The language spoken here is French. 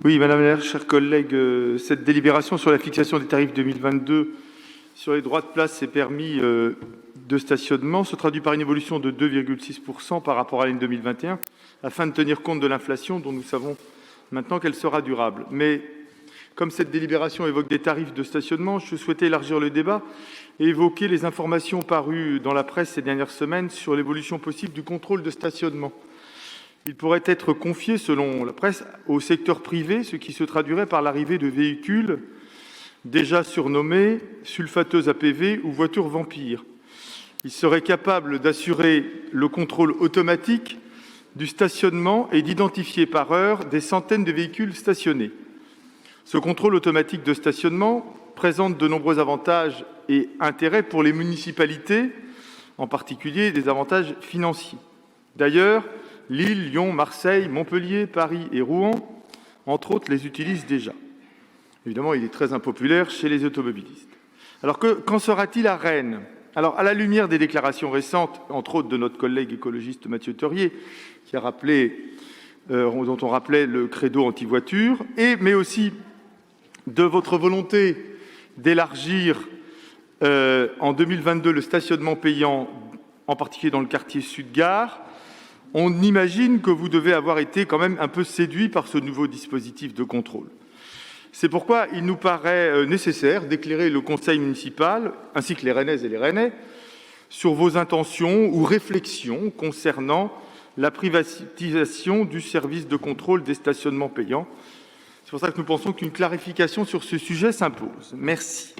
Oui, Madame la maire, chers collègues, cette délibération sur la fixation des tarifs 2022 sur les droits de place et permis de stationnement se traduit par une évolution de 2,6% par rapport à l'année 2021, afin de tenir compte de l'inflation dont nous savons maintenant qu'elle sera durable. Mais comme cette délibération évoque des tarifs de stationnement, je souhaitais élargir le débat et évoquer les informations parues dans la presse ces dernières semaines sur l'évolution possible du contrôle de stationnement. Il pourrait être confié, selon la presse, au secteur privé, ce qui se traduirait par l'arrivée de véhicules déjà surnommés sulfateuses APV ou voitures vampires. Il serait capable d'assurer le contrôle automatique du stationnement et d'identifier par heure des centaines de véhicules stationnés. Ce contrôle automatique de stationnement présente de nombreux avantages et intérêts pour les municipalités, en particulier des avantages financiers. D'ailleurs, Lille, Lyon, Marseille, Montpellier, Paris et Rouen, entre autres, les utilisent déjà. Évidemment, il est très impopulaire chez les automobilistes. Alors, qu'en sera-t-il à Rennes ? Alors, à la lumière des déclarations récentes, entre autres de notre collègue écologiste Mathieu Teurier, qui a rappelé, dont on rappelait le credo anti-voiture, mais aussi de votre volonté d'élargir en 2022 le stationnement payant, en particulier dans le quartier Sud-Gare, on imagine que vous devez avoir été quand même un peu séduit par ce nouveau dispositif de contrôle. C'est pourquoi il nous paraît nécessaire d'éclairer le conseil municipal, ainsi que les Rennaises et les Rennais, sur vos intentions ou réflexions concernant la privatisation du service de contrôle des stationnements payants. C'est pour ça que nous pensons qu'une clarification sur ce sujet s'impose. Merci.